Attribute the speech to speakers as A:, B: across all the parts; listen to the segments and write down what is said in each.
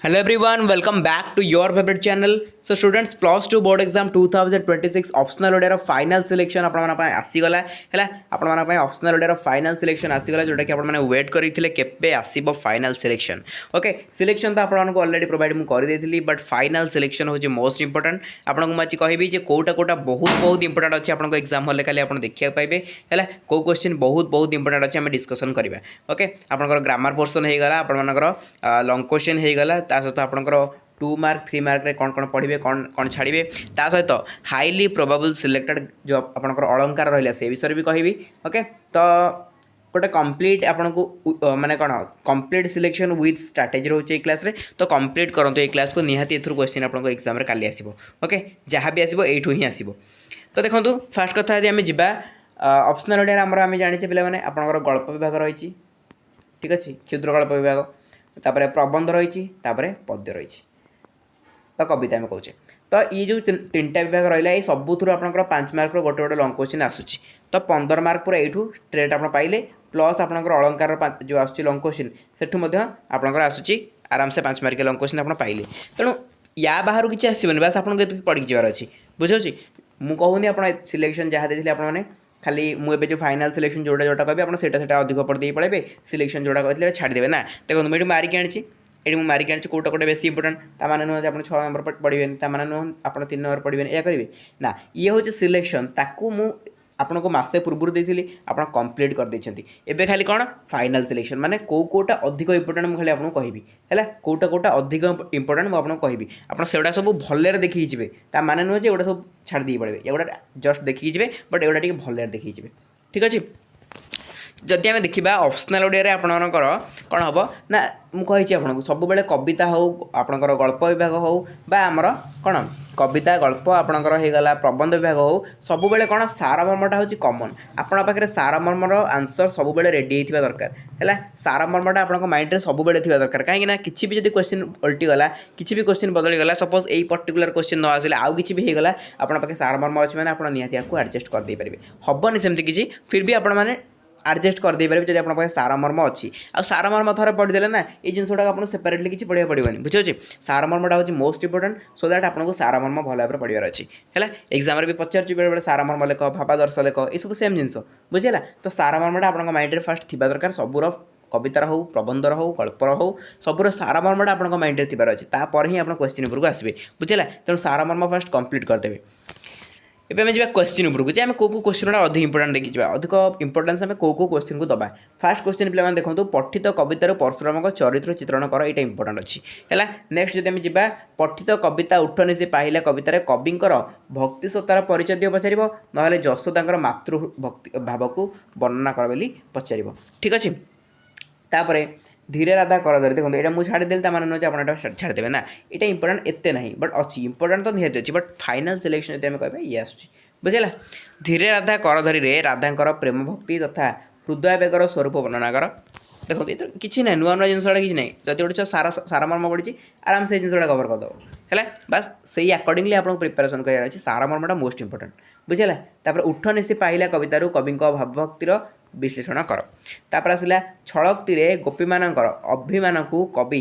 A: Hello everyone, welcome back to your favorite channel. So students, plus 2 board exam 2026 optional order of final selection आपण ପାଇଁ ଆସିଗଲା ହେଲା ଆପଣ ପାଇଁ optional order of final selection ଆସିଗଲା जोटा कि आपण वेट करथिले केबे आसीबो फाइनल सिलेक्शन. ओके सिलेक्शन तो आपण ऑलरेडी प्रोवाइड मु कर देथिली बट फाइनल सिलेक्शन होची मोस्ट इंपोर्टेंट आपण को माची कहबी जे कोटा कोटा बहुत इंपोर्टेंट अछि आपण को एग्जाम होले खाली आपण देखिया पाइबे हैला को क्वेश्चन बहुत इंपोर्टेंट अछि हम डिस्कशन करबा. ओके आपण ग्रामर पोर्शन हे गला आपण मानकर लॉन्ग क्वेश्चन हे गला ता सहित आपणकर 2 मार्क 3 मार्क रे कौन पढ़े कौन छाड़े ता सहित हाईली प्रोबेबल सिलेक्टेड जो आपणकर अलंकार रहा से विषय भी कहबी. ओके तो गोटे कंप्लीट आपन को माने कौन कंप्लीट सिलेक्शन विथ स्ट्रैटेजी रोचे क्लास रे तो कंप्लीट करंतु ए क्लास को निहाती एथुर क्वेश्चन आपन एग्जाम रे काली आसीबो. ओके जहाँ भी आसीबो एठू ही आसीबो. तो देखंतु फास्ट कथा यदि आम जिबा ऑप्शनल ओडिया आम जानिचे पिला माने आपन गल्प विभाग रही. ठीक अच्छे क्षुद्र गल्प विभाग तापर प्रबंध रही पद्य रही तो कविता आम कहे तो ये जो 3टा विभाग रहा ये सबुथ आपंकर 5 मार्क गोटे गोटे लंग क्वेश्चन आसूची तो 15 मार्क पूरा यू स्ट्रेट आप पाइले प्लस आपंकर अलंकार जो आसूँ लंग क्वेश्चन सेठू आपंकर आसूची आराम से 5 मार्क लंग क्वेश्चन आप पाइले तेणु या बाहर किसी आसबनी बास आपको पढ़ी जबार अच्छी बुझे मुझे कहूनी आप सिलेक्शन जहाँ देते आपने खाली मुझे जो फाइनल सिलेक्शन जोटा जोटा कहे आप अधिक पढ़े पड़े सिलेक्शन जोटा कहते छाड़देवे ना देखो मुझे मारिक आनी ये मारिक आनी कौटा कौटे बेस इंपोर्टेंट ताने नुह आप 6 नंबर पढ़े ताने नुह आप 3 नंबर पढ़े या करेंगे ना ये हूँ सिलेक्शन ताकू मु आपन को मासे पूर्व देती आप कंप्लीट कर देछंती एबे खाली कौन फाइनल सिलेक्शन माने कोटा अधिक इंपोर्टेंट मुझे आपको कहबी है कोटा अधिक इंपोर्टेंट मुझे कहबी आप सेगुड़ा सब भलरे देखी जी ता माने नुह जे एगुड़ा सब छाड़ दी पड़े एगुड़ा जस्ट देखी जी बट एगुड़ा टे भलरे देखी जी. ठीक अच्छे जदि आम देखा ऑप्शनल ओडिया आपणकर कौन हम ना मुझे आपको सब बेले कविता हो आपणकर गल्प विभाग हो बा आमर कौन कविता गल्प आपणकर होगला प्रबंध विभाग हो सब बेले कौन सारमर्मटा हूँ कमन आपण पाखे सारमर्मर आंसर सब बेले रेडी होता दरकार है सारमर्मटा आप माइंड में सब बेले थी दरकार कहीं किसी भी जब क्वेश्चन उल्टीगला किसी भी क्वेश्चन बदलीगला सपोज यही पर्टिकुलर क्वेश्चन न आसिले आउ कि भी होगला आप सारमर्म अच्छे मैंने आप निहाती आपको एडजस्ट करदे पारे हेनी सेमती किसी फिर भी आपण मैंने एडजस्ट करदे पारे जब आप सारमर्म अच्छी आ सारमर्म थोड़ा पढ़ीदे ना ये जिनटा आपको सेपरेटली किसी पढ़ा पड़ोनी बुझे सारमर्मटा हूँ मोस्ट इंपोर्टेंट सो दैट आपको सारमर्म भल भाव पढ़ार अच्छी है एग्जाम भी पचार बेले बेले सारमर्म लेख भावादर्श लेख ये सब सेम जिन बुझेगा तो सारमर्मटा आप माइंड में फास्ट थी दरकार सबूर कवितार हो प्रबंधर हो गल्पर हो सबूर सारमर्मटा आप माइंड में थी तापर ही आप क्वेश्चन उपरको आसवे बुझेगा तेणु सारमर्म फास्ट कंप्लीट करदेवे. एबे आम जावा क्वेश्चन उपरको जे आम को क्वेश्चन अधिक इंपोर्टेंट देखी जावा अधिक इंपोर्टेंस आम को क्वेश्चन को दबा. फास्ट क्वेश्चन पे देखो पठित कवितार परशुराम चरित्र चित्रण कर यहाँ इंपोर्टेंट अच्छी है. नेक्स्ट जब आम जा पठित कविता उठनी से पाहिला कवितार कविंकर भक्ति सत्तार परिचय दियो पचार ना यशोदा मातृभक्ति भाव को वर्णना कर बोली पचार. ठीक अच्छे तापर धीरे राधा कर धरी देखो ये मुझे छाड़देली ताने नुह आप छाड़देवे ना यहाँ इंपोर्टेंट एते ना बट अच्छी इंपोर्टेंट तो निहती अच्छी बट फाइनल सिलेक्शन जब कहे ये आसूँ बुझेगा. धीरे राधा कर धरी रे राधांकर प्रेम भक्ति तथा हृदय बेगर स्वरूप वर्णना कर देखो ये तो किसी ना नुआ नुआ जिनसा किसी ना जब गोटे सारमर्म पड़ी आराम से जिनसा कवर करदेव है बास से अकॉर्डिंगली आपको प्रिपेरेसन करार अच्छे सारमर्मटा मोस्ट इंपोर्टेंट बुझेगा. तापर उठ निशी पाइला कवितारू कवि भावभक्तिर विश्लेषण कर तापर आसला छड़क्ति गोपी मानकर अभिमान को कवि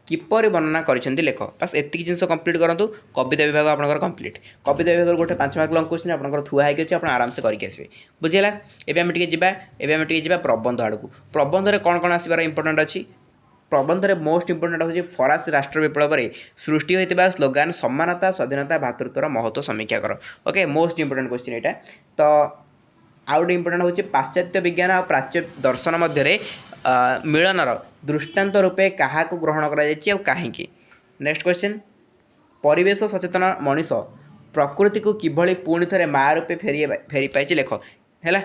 A: किपर वर्णना कर लेख बस एति जिन कंप्लीट करूँ कविता विभाग आप कंप्लीट कविता विभाग गोटे 5 मार्क लंग क्वेश्चन आप थुआ होगी आप आराम से करके आसवे बुझेगा. एवं जा प्रबंध आड़ को प्रबंध कौन कौन आसबार इंपोर्टेंट अच्छी प्रबंध में मोस्ट इंपोर्टेंट हूँ फरासी राष्ट्र विप्लव में सृष्टि होता स्लोगान समानता स्वाधीनता भातृत्वर महत्व समीक्षा कर. ओके मोस्ट इंपोर्टेंट क्वेश्चन यहाँ तो आउ गोटे इंपोर्टेंट हूँ पाश्चात्य विज्ञान और प्राच्य दर्शन मध्य मिलनर दृष्टांत रूपे क्या ग्रहण कर कहीं. नेक्स्ट क्वेश्चन परिवेश सचेतन मनीष प्रकृति को किभली पुणी थे माँ रूपे फेरी पाई लेख है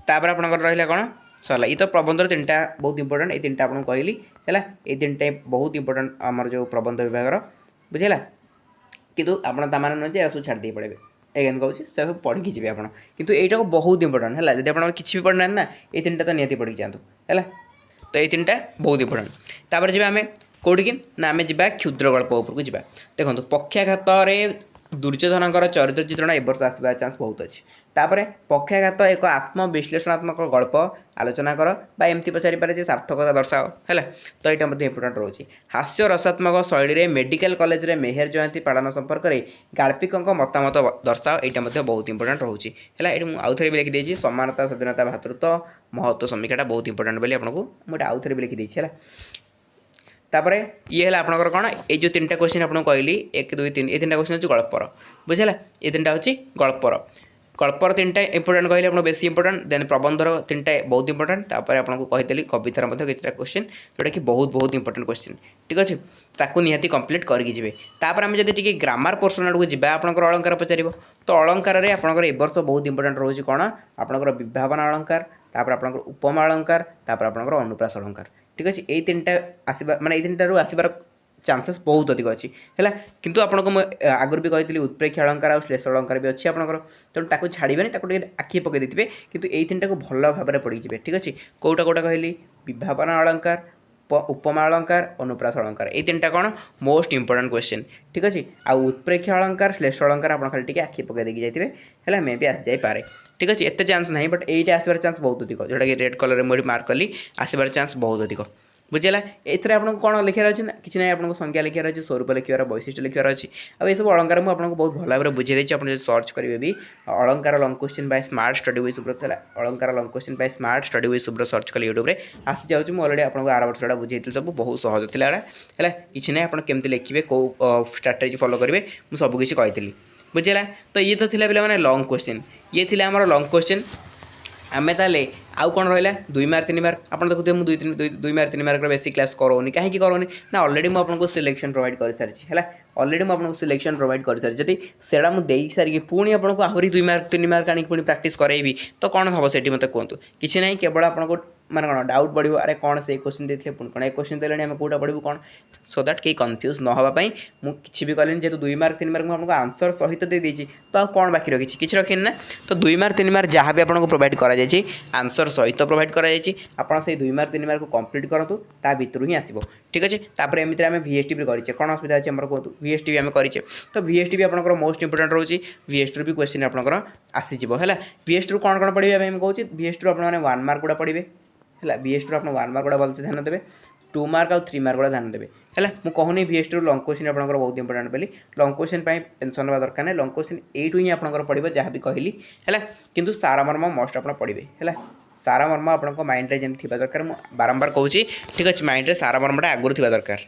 A: तापर आप रहा कौन सरला ये तो प्रबंध 3टा बहुत इंपोर्टेंट ये 3टा आपको कहली है ये 3टा बहुत इंपोर्टेंट आमर जो प्रबंध विभाग बुझेगा कितु आपने नुहे सब छाड़ दी पड़े एगेन कहूँ सब पढ़ी जी आप कितु यहीटा को बहुत इंपोर्टेंट है जब आप किसी भी पढ़ना ना ये 3टा तो निहती पढ़ी जातु है तो ये 3टा बहुत इंपोर्टेंट. तापर जी आम कौटी ना आम जा क्षुद्र गल्प उपरको जा देखो पक्षाघात ଦୁର୍ଯ୍ୟୋଧନଙ୍କର ଚରିତ୍ର ଚିତ୍ରଣ ଏ ବର୍ଷ ଆସିବାର ଚାନ୍ସ ବହୁତ ଅଛି। ତାପରେ ପକ୍ଷାଘାତ ଏକ ଆତ୍ମବିଶ୍ଳେଷଣାତ୍ମକ ଗଳ୍ପ ଆଲୋଚନା କର ବା ଏମିତି ପଚାରିପାରେ ଯେ ସାର୍ଥକତା ଦର୍ଶାଅ ହେଲା। ତ ଏଇଟା ମଧ୍ୟ ଇମ୍ପୋର୍ଟାଣ୍ଟ ରହୁଛି। ହାସ୍ୟ ରସାତ୍ମକ ଶୈଳୀରେ ମେଡ଼ିକାଲ କଲେଜରେ ମେହେର ଜୟନ୍ତୀ ପାଳନ ସମ୍ପର୍କରେ ଗାଳ୍ପିକଙ୍କ ମତାମତ ଦର୍ଶାଅ। ଏଇଟା ମଧ୍ୟ ବହୁତ ଇମ୍ପୋର୍ଟାଣ୍ଟ ରହୁଛି ହେଲା। ଏଇଠି ମୁଁ ଆଉଥରେ ବି ଲେଖିଦେଇଛି ସମାନତା ସ୍ୱାଧୀନତା ଭାତୃତ୍ୱ ମହତ୍ତ୍ୱ ସମୀକ୍ଷାଟା ବହୁତ ଇମ୍ପୋର୍ଟାଣ୍ଟ ବୋଲି ଆପଣଙ୍କୁ ମୁଁ ଏଇଟା ଆଉଥରେ ବି ଲେଖିଦେଇଛି ହେଲା। तापर ये है आपंकर कौन ये तीन टा क्वेश्चन आपको कहली 1 2 3 ये तीन टा क्वेश्चन हूँ गल्पर बुझेगा। ये तीन टा हूँ गल्पर गल्पर तीन टा इंपोर्टेंट कहली आपको बेसी इंपोर्टेंट देन प्रबंधर तीन टा बहुत इंपोर्टेंट तापर आपको कहीदेली कवितार कितना क्वेश्चन जोटा कि बहुत बहुत इंपोर्टेंट क्वेश्चन ठीक अच्छे ताकू निहाती कंप्लीट करके जी। तापर आम जब टी ग्रामर पोर्सन आड़ को जी आपंकर अलंकार पचार तो अलंकार में आपंकर ए वर्ष बहुत इंपोर्टेंट रोचे कौन आपंकर विभावना अलंकार तापर आपंकर उपमा अलंकार तापर आपंकर अनुप्रास अलंकार ठीक अच्छे ये तीन टा आसवा माने तीन टारू आसबार चांसेस बहुत अधिक अच्छी है किंतु आपको आगुरी भी कही उत्प्रेक्ष अलंकार और श्लेष अलंकार भी अच्छी आपंकर तेणु ताकू छाड़बे आखि पकई देते किंतु ये तीन टा को भल भाव में पढ़ी जी ठीक अच्छे कौटा कौटा कहली विभावना अलंकार उपमा अलंकार अनुप्रास अलंकार ये तीन टा कौन मोस्ट इंपोर्टेंट क्वेश्चन ठीक अच्छे आउ उत्प्रेक्ष अलंकार श्लेष अलंकार आप खाली टी आखि पकई देकी जाइए है मे भी आसी जापे ठीक अच्छे एत चांस ना बट ये आसबार चांस बहुत अधिक जोटा कि रेड कलर में मार्क कली आसबार चांस बहुत अधिक बुझेगा। एथरे आपको कौन लिखार अच्छे ना कि ना आपको संख्या लिखार अच्छे स्वरूप लिखार वैशिष्ट्य लिखार अच्छी आ सब अलंकार मुझे आपको बहुत भल भाव बुझे देती आप सर्च करेंगे भी अलंकार लंग question by smart study with Subrata है अलंकार लंग question by smart study with Subrata search कले यूट्यूब में आसी जाऊँ मुझे अलरेडी आपको आर वर्षटा बुझे सब बहुत सहज थी है कि ना आप केमती लिखे कौ स्ट्राटेजी फॉलो करेंगे मुझे सबकि कही बुझेगा। तो ये तो थिला पे लंग क्वेश्चन ये थी आम लंग क्वेश्चन आम ताले आउ कौन रहा 2 मार्क 3 मार्क आप देखते मुझे 2 मार्क 3 मार्क बेसी क्लास करोनी कहीं करोनी ना अलरेडी मुझे आपको सिलेक्शन प्रोवाइड कर सारी है अलरेडी मुझे आपको सिलेक्शन प्रोवाइड कर सारी जब से मुझे सारी पुणी आपको आहरी 2 मार्क 3 मार्क आनी पुणी प्राक्ट करेबी तो कौन हम से मतलब कहतु किसी ना केवल आपको माने कौन डाउट बढ़ो अरे कौन से क्वेश्चन देते पुणी कौन एक क्वेश्चन देने आम कौटा पढ़ू कौन सो दैट कहीं कन्फ्यूज न होगापाई मुझे भी कहली जेहतु 2 मार्क 3 मार्क आपको आंसर सहित दे देती तो आ कौन बाकी रखी किसी रखी ना तो 2 मार्क 3 मार्क जहाँ भी आपको प्रोवाइड कर आंसर सहित प्रोवाइड कर आपड़ से 2 मार्क 3 मार्क को कंप्लीट करूँ ता भितर ही आसो ठीक अच्छे। तापर एमती आम VST भी करें कौन असुविधा अच्छे कहतु VST भी आम करें तो VST भी आप मोस्ट इंपोर्टेंट रोचे VST भी क्वेश्चन आपंकर आसीज है VST रू कौन कौन पढ़े आम कहूँ VST रू आपने 1 मार्क गुड़ा पढ़े है VST रू आप 1 मार्क गुड़ा भलसे ध्यान देवे 2 मार्क और 3 मार्क गुड़ा ध्यान देवे है मुझे कहूनी VST रू लंग क्वेश्चन आपंकर बहुत इंपोर्टेंट बोली लंग क्वेश्चन टेंशन होगा दरकार नहीं लंग क्वेश्चन एटू ही आपंकर पड़े जहाँ भी कहली है किंतु सारमर्म मस्ट आप पढ़े है सारमर्म आपंक माइंड रे जमी थी दरकार मुझे बारंबार कहूँ ठीक अच्छे माइंड रे सारमर्मटा आगुरी थी दरकार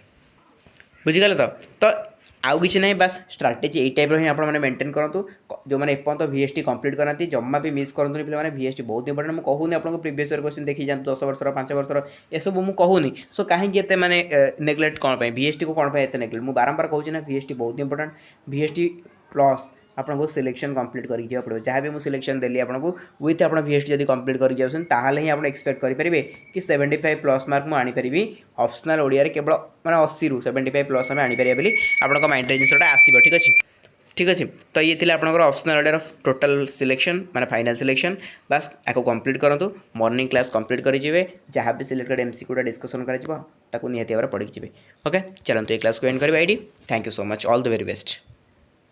A: बुझीगले तो आउ कि ना बास स्ट्राटेजी यही टाइप हिं आपने मेंटेन करूँ जो मैंने एपर्तंत VST कंप्लीट करना जमा भी मिस करूँ पे VST बहुत इंपोर्टेंट मुझे कहूनी आपको प्रीवियस ईयर क्वेश्चन देखी जाते 10 वर्ष 5 वर्ष ये सब मुझे कहूनी सो कहीं माने नेग्लेक्ट कौन VST को कौन एत नेग्लेक्ट मुझे बारंबार कहूँ ना VST बहुत इंपोर्टेंट VST प्लस आपको सिलेक्शन कंप्लीट करके पड़ो जहाँ भी मुझे सिलेक्शन देली आपको विथ आप VST जब कंप्लीट करके जाऊँ ताहले ही आप एक्सपेक्ट करेंगे कि 75 प्लस मार्क मुझे आनीपरि ऑप्शनल ओडिया केवल मैंने 80 रू 75 प्लस आम आनीपर बोली आप माइंड जिनसा आसो ठीक अच्छे ठीक अच्छे। तो ये थी आपंकर ऑप्शनल ओडिया टोटल सिलेक्शन माने फाइनल सिलेक्शन बास आपको कंप्लीट करूँ मॉर्निंग क्लास कंप्लीट करेंगे जहाँ भी सिलेक्टेड MCQ डिस्कसन कर निहाती भाव पढ़ी जी ओके चलते ये क्लास को एंड करेंगे ID thank you so much all the very best.